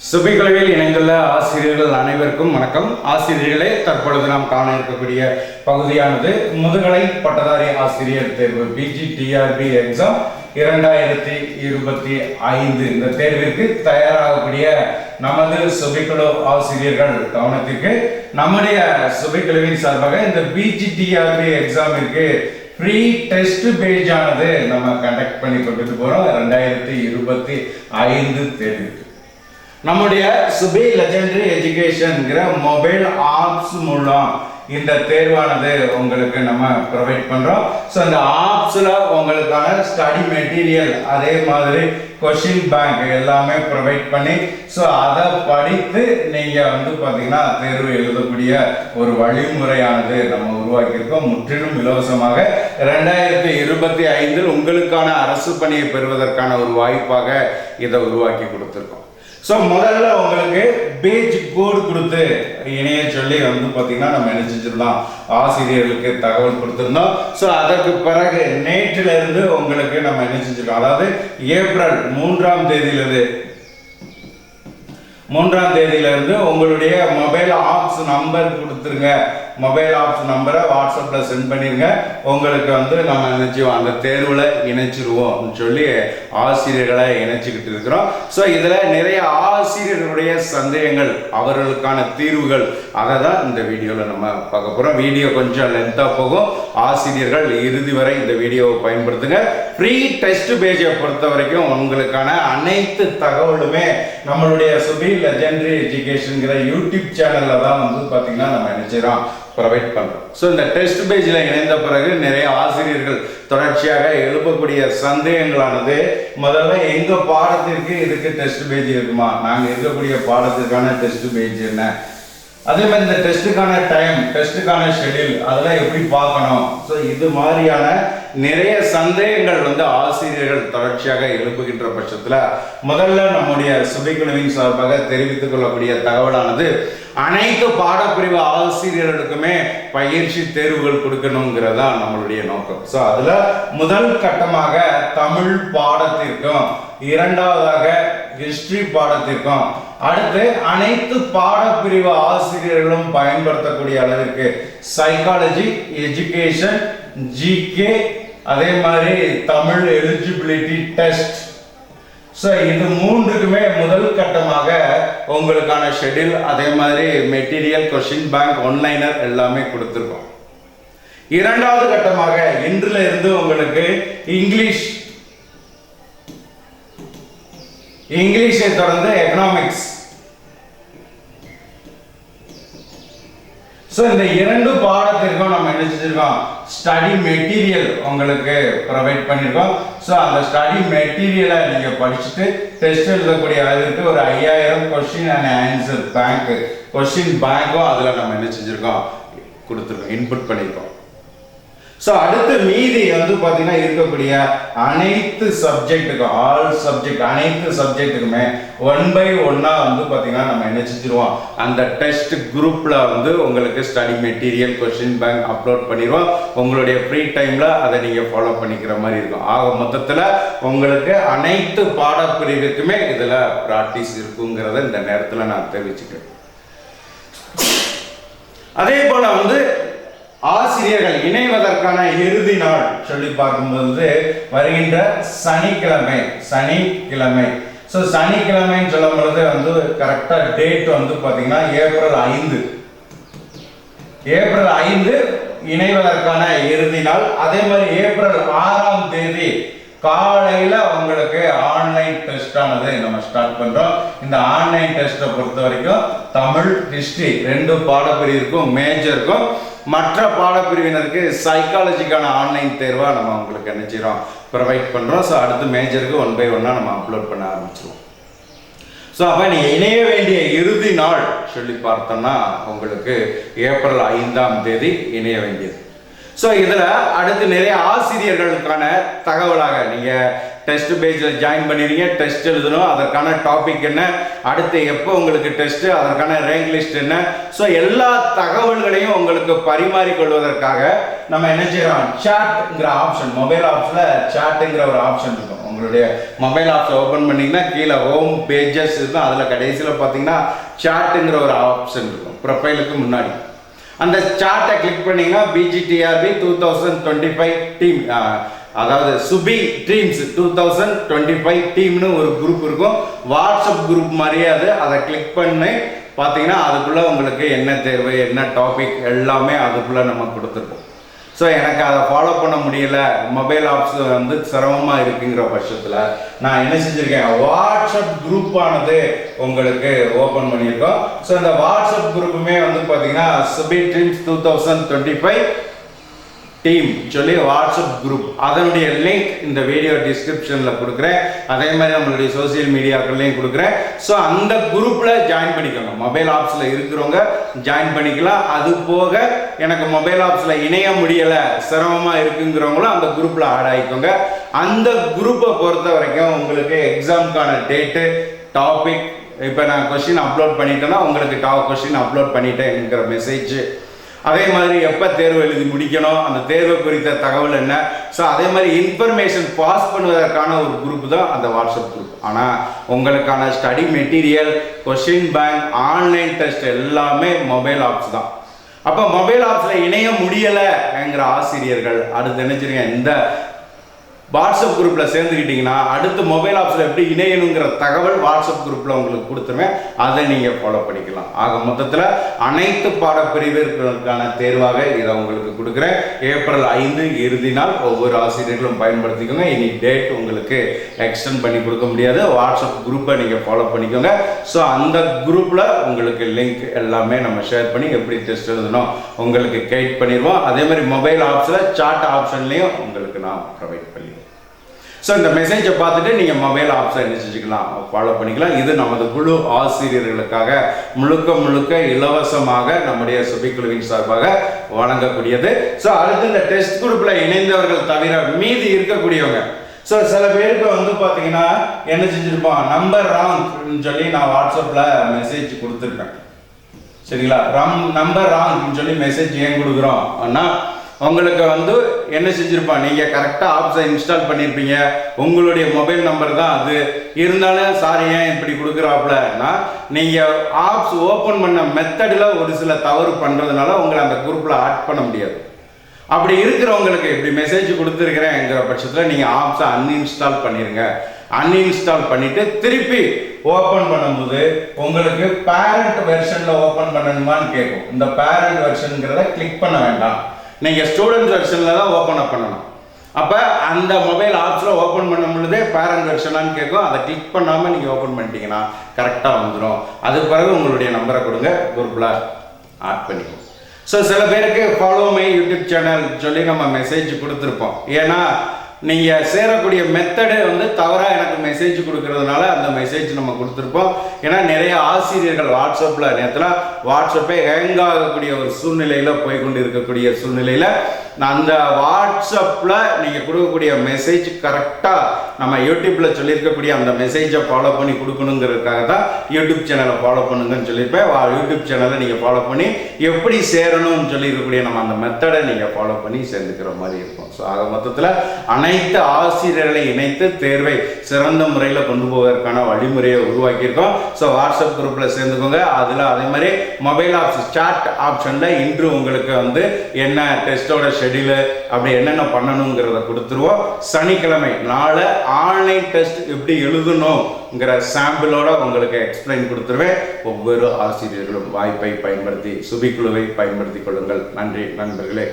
சுபிகலவில் இணைந்துள்ள ஆசிரியர்கள் அனைவருக்கும் வணக்கம். ஆசிரியர்களே, தற்பொழுது நாம் காண இருக்கக்கூடிய பகுதியானது முதுகலை பட்டதாரி ஆசிரியர் தேர்வு பிஜிடிஆர்பி எக்ஸாம் 2025. இந்த தேர்விற்கு தயாராகக்கூடிய நமது சுபிகுழு ஆசிரியர்கள் கவனத்திற்கு, நம்முடைய சுபிகுழுவின் சார்பாக இந்த பிஜிடிஆர்பி எக்ஸாமிற்கு ஃப்ரீ டெஸ்ட் பேஜ் ஆனது நம்ம கண்டக்ட் பண்ணி கொண்டு போறோம். 2025 தேர்வுக்கு நம்முடைய சுபி லெஜெண்டரி எஜுகேஷன்ங்கிற மொபைல் ஆப்ஸ் மூலம் இந்த தேர்வானது உங்களுக்கு நம்ம ப்ரொவைட் பண்றோம். ஸோ இந்த ஆப்ஸ்ல உங்களுக்கான ஸ்டடி மெட்டீரியல், அதே மாதிரி கொஷின் பேங்க் எல்லாமே ப்ரொவைட் பண்ணி, ஸோ அதை படித்து நீங்க பார்த்தீங்கன்னா தேர்வு எழுதக்கூடிய ஒரு வழிமுறையானது நம்ம உருவாக்கியிருக்கோம். முற்றிலும் இலவசமாக 2025 உங்களுக்கான அரசு பணியை பெறுவதற்கான ஒரு வாய்ப்பாக இதை உருவாக்கி கொடுத்துருக்கோம். ஸோ முதல்ல உங்களுக்கு பேஜ் கோடு கொடுத்து இணைய சொல்லி பார்த்தீங்கன்னா நம்ம என்ன செஞ்சிருந்தோம், ஆசிரியர்களுக்கு தகவல் கொடுத்துருந்தோம். ஸோ அதற்கு பிறகு நேற்றிலிருந்து உங்களுக்கு நம்ம என்ன செஞ்சிருக்கோம், அதாவது ஏப்ரல் 3ஆம் தேதியிலிருந்து உங்களுடைய மொபைல் ஆப்ஸ் நம்பர் கொடுத்துருங்க. மொபைல் ஆப்ஸ் நம்பரை வாட்ஸ்அப்பில் சென்ட் பண்ணிருங்க. உங்களுக்கு நம்ம நினைச்சுவோம் அந்த தேர்வில் இணைச்சிருவோம் சொல்லி ஆசிரியர்களை இணைச்சிக்கிட்டு இருக்கிறோம். ஸோ இதில் நிறைய ஆசிரியர்களுடைய சந்தேகங்கள், அவர்களுக்கான தீர்வுகள், அதை தான் இந்த வீடியோவில் நம்ம பார்க்க போகிறோம். வீடியோ கொஞ்சம் லென்த்தாக போகும். ஆசிரியர்கள் இறுதி வரை இந்த வீடியோவை பயன்படுத்துங்க. ஃப்ரீ டெஸ்ட் பேஜை பொறுத்த வரைக்கும் உங்களுக்கான அனைத்து தகவலுமே நம்மளுடைய சுபி லெஜெண்டரி எஜுகேஷன்ங்கிற யூடியூப் சேனலில் தான் பார்த்தீங்கன்னா நம்ம நினைச்சிடறோம் ப்ரொவைட் பண்ணுறோம். ஸோ இந்த டெஸ்ட் பேஜில் இணைந்த பிறகு நிறைய ஆசிரியர்கள் தொடர்ச்சியாக எழுப்பக்கூடிய சந்தேகங்களானது, முதல்ல எங்கள் பாடத்திற்கு இதுக்கு டெஸ்ட் பேஜ் இருக்குமா, நாங்கள் இருக்கக்கூடிய பாடத்திற்கான டெஸ்ட் பேஜ் என்ன, அதே மாதிரி இந்த டெஸ்ட்டுக்கான டைம், டெஸ்ட்டுக்கான ஷெடியூல், அதெல்லாம் எப்படி பார்க்கணும். ஸோ இது மாதிரியான நிறைய சந்தேகங்கள் ஆசிரியர்கள் தொடர்ச்சியாக எழுப்புகின்ற பட்சத்தில் முதல்ல நம்முடைய சுபிகுழுவின் சார்பாக தெரிவித்துக் கொள்ளக்கூடிய தகவலானது, அனைத்து பாடப்பிரிவு ஆசிரியர்களுக்குமே பயிற்சி தேர்வுகள் கொடுக்கணுங்கிறதா நம்மளுடைய நோக்கம். ஸோ அதில் முதல் கட்டமாக தமிழ் பாடத்திற்கும், இரண்டாவதாக ஹிஸ்டரி பாடத்திற்கும், அடுத்து அனைத்து பாடப்பிரிவு ஆசிரியர்களும் பயன்படுத்தக்கூடிய அளவிற்கு சைக்காலஜி, எஜுகேஷன், ஜிகே, அதே மாதிரி தமிழ் எலிஜிபிலிட்டி டெஸ்ட். ஸோ இது மூன்றுக்குமே முதல் கட்டமாக உங்களுக்கான ஷெட்யூல், அதே மாதிரி மெட்டீரியல், கொஷின் பேங்க், ஒன்லைனர் எல்லாமே கொடுத்துருக்கோம். இரண்டாவது கட்டமாக இன்றுல இருந்து உங்களுக்கு இங்கிலீஷை தொடர்ந்து எக்கனாமிக்ஸ். ஸோ இந்த இரண்டு பாடத்திற்கும் நம்ம என்ன செஞ்சிருக்கோம், ஸ்டடி மெட்டீரியல் உங்களுக்கு ப்ரொவைட் பண்ணியிருக்கோம். ஸோ அந்த ஸ்டடி மெட்டீரியலை நீங்கள் படிச்சுட்டு டெஸ்ட் எழுதக்கூடிய அளவிற்கு ஒரு 5000 question and answer bank, question பேங்க்கும் அதில் நம்ம என்ன செஞ்சிருக்கோம், கொடுத்துருக்கோம், இன்புட் பண்ணியிருக்கோம். ஸோ அடுத்து மீதி பார்த்தீங்கன்னா இருக்கக்கூடிய அனைத்து சப்ஜெக்ட்டுக்கும், அனைத்து சப்ஜெக்ட்டுக்குமே 1 by 1 பார்த்தீங்கன்னா நம்ம என்ன செஞ்சிருவோம், அந்த டெஸ்ட் குரூப்ல உங்களுக்கு study material, question bank upload பண்ணிடுவோம். உங்களுடைய ஃப்ரீ டைம்ல அதை நீங்க ஃபாலோ பண்ணிக்கிற மாதிரி இருக்கும். ஆக மொத்தத்தில் உங்களுக்கு அனைத்து பாடப்பிரிவுக்குமே இதுல பிராக்டிஸ் இருக்குங்கிறத இந்த நேரத்தில் நான் தெரிவிச்சுக்கிறேன். அதே போல ஆசிரியர்கள் இணைவதற்கான இறுதி நாள் சொல்லி பார்க்கும்போது வருகின்ற சனிக்கிழமை. ஸோ சனிக்கிழமைன்னு சொல்லும் பொழுது கரெக்டா டேட் பார்த்தீங்கன்னா ஏப்ரல் 5 இணைவதற்கான இறுதி நாள். அதே மாதிரி ஏப்ரல் 6ஆம் தேதி காலையில உங்களுக்கு ஆன்லைன் டெஸ்ட் ஆனது நம்ம ஸ்டார்ட் பண்றோம். இந்த ஆன்லைன் டெஸ்ட்டை பொறுத்த வரைக்கும் தமிழ், ஹிஸ்டரி 2 பாடப்பிரிவிற்கும், மேஜருக்கும், மற்ற பாடப்பிரிவினருக்கு சைக்காலஜிக்கான ஆன்லைன் தேர்வா நம்ம உங்களுக்கு என்ன செய்யறோம், ப்ரொவைட் பண்றோம். ஸோ அடுத்து மேஜருக்கு 1 by 1 நம்ம அப்லோட் பண்ண ஆரம்பிச்சிருவோம். ஸோ அப்போ நீங்க இணைய வேண்டிய இறுதி நாள் சொல்லி பார்த்தோம்னா உங்களுக்கு ஏப்ரல் 5ஆம் தேதி இணைய வேண்டியது. ஸோ இதில் அடுத்து நிறைய ஆசிரியர்களுக்கான தகவலாக நீங்கள் டெஸ்ட் பேஜில் ஜாயின் பண்ணிடுங்க, டெஸ்ட் எழுதணும், அதற்கான டாபிக் என்ன, அடுத்து எப்போ உங்களுக்கு டெஸ்ட், அதற்கான ரேங்க் லிஸ்ட் என்ன, ஸோ எல்லா தகவல்களையும் உங்களுக்கு பரிமாறிக்கொள்வதற்காக நம்ம என்ன செய்யறோம், சாட்ங்கிற ஆப்ஷன், மொபைல் ஆப்ஷனில் சாட்டுங்கிற ஒரு ஆப்ஷன் இருக்கும். உங்களுடைய மொபைல் ஆப்ஸ் ஓப்பன் பண்ணிங்கன்னா கீழே ஹோம் பேஜஸ் இருக்கும். அதில் கடைசியில் பார்த்தீங்கன்னா சாட்டுங்கிற ஒரு ஆப்ஷன் இருக்கும் ப்ரொஃபைலுக்கு முன்னாடி. அந்த சார்ட்டை கிளிக் பண்ணிங்கன்னா BGTRB 2025 டீம், அதாவது சுபி ட்ரீம்ஸ் 2025 டீம்னு ஒரு குரூப் இருக்கும். வாட்ஸ்அப் குரூப் மாதிரியே அதை கிளிக் பண்ணி பார்த்தீங்கன்னா அதுக்குள்ளே உங்களுக்கு என்ன தேர்வு என்ன டாபிக் எல்லாமே அதுக்குள்ளே நம்ம கொடுத்துருக்கோம். ஸோ எனக்கு அதை ஃபாலோ பண்ண முடியல, மொபைல் ஆப்ஸ் வந்து சிரமமாக இருக்குங்கிற பட்சத்தில் நான் என்ன செஞ்சுருக்கேன், வாட்ஸ்அப் குரூப்பானது உங்களுக்கு ஓப்பன் பண்ணியிருக்கோம். ஸோ இந்த வாட்ஸ்அப் குரூப்புமே வந்து பார்த்தீங்கன்னா சுபி ட்ரீம்ஸ் 2025 டீம் சொல்லி வாட்ஸ்அப் குரூப், அதனுடைய லிங்க் இந்த வீடியோ டிஸ்கிரிப்ஷனில் கொடுக்குறேன். அதே மாதிரி நம்மளுடைய சோசியல் மீடியாக்கள்லையும் கொடுக்குறேன். ஸோ அந்த குரூப்பில் ஜாயின் பண்ணிக்கோங்க. மொபைல் ஆப்ஸில் இருக்கிறவங்க ஜாயின் பண்ணிக்கலாம். அது போக எனக்கு மொபைல் ஆப்ஸில் இணைய முடியலை சிரமமாக இருக்குங்கிறவங்களும் அந்த குரூப்பில் ஆட் ஆகிக்கோங்க. அந்த குரூப்பை பொறுத்த வரைக்கும் உங்களுக்கு எக்ஸாமுக்கான டேட்டு, டாபிக், இப்போ நான் கொஸ்டின் அப்லோட் பண்ணிட்டேன்னா உங்களுக்கு கொஸ்டின் அப்லோட் பண்ணிட்டேங்கிற மெசேஜ், அதே மாதிரி எப்போ தேர்வு எழுதி முடிக்கணும், அந்த தேர்வு குறித்த தகவல் என்ன, ஸோ அதே மாதிரி இன்ஃபர்மேஷன் பாஸ் பண்ணுவதற்கான ஒரு குரூப் தான் அந்த வாட்ஸ்அப் குரூப். ஆனால் உங்களுக்கான study material, question bank, online test எல்லாமே மொபைல் ஆப்ஸ் தான். அப்போ மொபைல் ஆப்ஸில் இணைய முடியலைங்கிற ஆசிரியர்கள் அடுத்து நினைச்சிருங்க, இந்த வாட்ஸ்அப் குரூப்பில் சேர்ந்துக்கிட்டிங்கன்னா அடுத்து மொபைல் ஆப்ஸில் எப்படி இணையணுங்கிற தகவல் வாட்ஸ்அப் குரூப்பில் உங்களுக்கு கொடுத்துருவேன். அதை நீங்கள் ஃபாலோ பண்ணிக்கலாம். ஆக மொத்தத்தில் அனைத்து பாடப்பிரிவுகளுக்கான தேர்வாக இதை உங்களுக்கு கொடுக்குறேன். ஏப்ரல் 5 இறுதி நாள். ஒவ்வொரு ஆசிரியர்களும் பயன்படுத்திக்கோங்க. இனி டேட் உங்களுக்கு எக்ஸ்டெண்ட் பண்ணி கொடுக்க முடியாது. வாட்ஸ்அப் குரூப்பை நீங்கள் ஃபாலோ பண்ணிக்கோங்க. ஸோ அந்த குரூப்பில் உங்களுக்கு லிங்க் எல்லாமே நம்ம ஷேர் பண்ணி எப்படி டெஸ்ட் எழுதணும் உங்களுக்கு கைட் பண்ணிடுவோம். அதே மாதிரி மொபைல் ஆப்ஸில் சாட் ஆப்ஷன்லேயும் உங்களுக்கு நான் ப்ரொவைட் பண்ணிடுவோம். ஸோ இந்த மெசேஜை பார்த்துட்டு நீங்கள் மொபைல் ஆப்ஸை என்ன செஞ்சுக்கலாம், ஃபாலோ பண்ணிக்கலாம். இது நமது குழு ஆசிரியர்களுக்காக முழுக்க இலவசமாக நம்முடைய சுபிக்குழுவின் சார்பாக வழங்கக்கூடியது. ஸோ அடுத்து இந்த டெஸ்ட் குரூப்பில் இணைந்தவர்கள் தவிர மீதி இருக்கக்கூடியவங்க, ஸோ சில பேருக்கு வந்து பார்த்தீங்கன்னா என்ன செஞ்சுருப்போம், நம்பர் ராங்னு சொல்லி நான் வாட்ஸ்அப்பில் மெசேஜ் கொடுத்துருப்பேன். சரிங்களா, நம்பர் ராங்னு சொல்லி மெசேஜ் ஏன் கொடுக்குறோம் ஆனால் உங்களுக்கு வந்து என்ன செஞ்சுருப்பான், நீங்கள் கரெக்டாக ஆப்ஸை இன்ஸ்டால் பண்ணியிருப்பீங்க, உங்களுடைய மொபைல் நம்பர் தான் அது இருந்தாலும் சாரி ஏன் இப்படி கொடுக்குறாப்புலன்னா நீங்கள் ஆப்ஸ் ஓப்பன் பண்ண மெத்தடில் ஒரு சில தவறு பண்ணுறதுனால உங்களை அந்த குரூப்பில் ஆட் பண்ண முடியாது. அப்படி இருக்கிறவங்களுக்கு இப்படி மெசேஜ் கொடுத்துருக்கிறேங்கிற பட்சத்தில் நீங்கள் ஆப்ஸை அன்இன்ஸ்டால் பண்ணிடுங்க. அன்இன்ஸ்டால் பண்ணிவிட்டு திருப்பி ஓப்பன் பண்ணும்போது உங்களுக்கு பேரண்ட் வெர்ஷனில் ஓப்பன் பண்ணணுமான்னு கேட்கும். இந்த பேரண்ட் வெர்ஷனுங்கிறத கிளிக் பண்ண வேண்டாம், நீங்கள் ஸ்டூடெண்ட் வெர்ஷனில் தான் ஓப்பன் அப் பண்ணணும். அப்போ அந்த மொபைல் ஆப்ஸில் ஓப்பன் பண்ணும் பொழுதே பேரண்ட் வெர்ஷனான்னு கேட்கும். அதை கிளிக் பண்ணாமல் நீங்கள் ஓப்பன் பண்ணிட்டீங்கன்னா கரெக்டாக வந்துடும். அதுக்கு பிறகு உங்களுடைய நம்பரை கொடுங்க, குரூப்பில் ஆட் பண்ணிக்கணும். ஸோ சில பேருக்கு ஃபாலோ மை யூடியூப் சேனல் சொல்லி நம்ம மெசேஜ் கொடுத்துருப்போம். ஏன்னா நீங்கள் சேரக்கூடிய மெத்தடு வந்து தவறாக எனக்கு மெசேஜ் கொடுக்கறதுனால அந்த மெசேஜ் நம்ம கொடுத்துருப்போம். ஏன்னா நிறைய ஆசிரியர்கள் வாட்ஸ்அப்பில் நேரத்தில் வாட்ஸ்அப்பே ஹேங் ஆகக்கூடிய ஒரு சூழ்நிலையில் போய்கொண்டு இருக்கக்கூடிய சூழ்நிலையில் அந்த வாட்ஸ்அப்பில் நீங்கள் கொடுக்கக்கூடிய மெசேஜ் கரெக்டாக நம்ம யூடியூப்பில் சொல்லியிருக்கக்கூடிய அந்த மெசேஜை ஃபாலோ பண்ணி கொடுக்கணுங்கிறதுக்காக தான் யூடியூப் சேனலை ஃபாலோ பண்ணுங்கன்னு சொல்லியிருப்பேன். யூடியூப் சேனலை நீங்கள் ஃபாலோ பண்ணி எப்படி சேரணும்னு சொல்லியிருக்கக்கூடிய நம்ம அந்த மெத்தடை நீங்கள் ஃபாலோ பண்ணி சேர்ந்துக்கிற மாதிரி இருக்கும். ஸோ ஆக மொத்தத்தில் அனைத்து ஆசிரியர்களை இணைத்து தேர்வை சிறந்த முறையில் கொண்டு போவதற்கான வழிமுறையை உருவாக்கியிருக்கோம். ஸோ வாட்ஸ்அப் குரூப்பில் சேர்ந்துக்கோங்க. அதில் அதே மாதிரி மொபைல் ஆப்ஸ் சாட் ஆப்ஷனில் இன்று உங்களுக்கு வந்து என்ன டெஸ்ட்டோட ஷெட்யூலு அப்படி என்னென்ன பண்ணணுங்கிறத கொடுத்துருவோம். சனிக்கிழமை நாளை ஆன்லைன் டெஸ்ட் எப்படி எழுதணுங்கிற சாம்பிளோட உங்களுக்கு எக்ஸ்பிளைன் கொடுத்துருவேன். ஒவ்வொரு ஆசிரியர்களும் வாய்ப்பை பயன்படுத்தி சுபிக்குழுவை பயன்படுத்திக் கொள்ளுங்கள். நன்றி நண்பர்களே.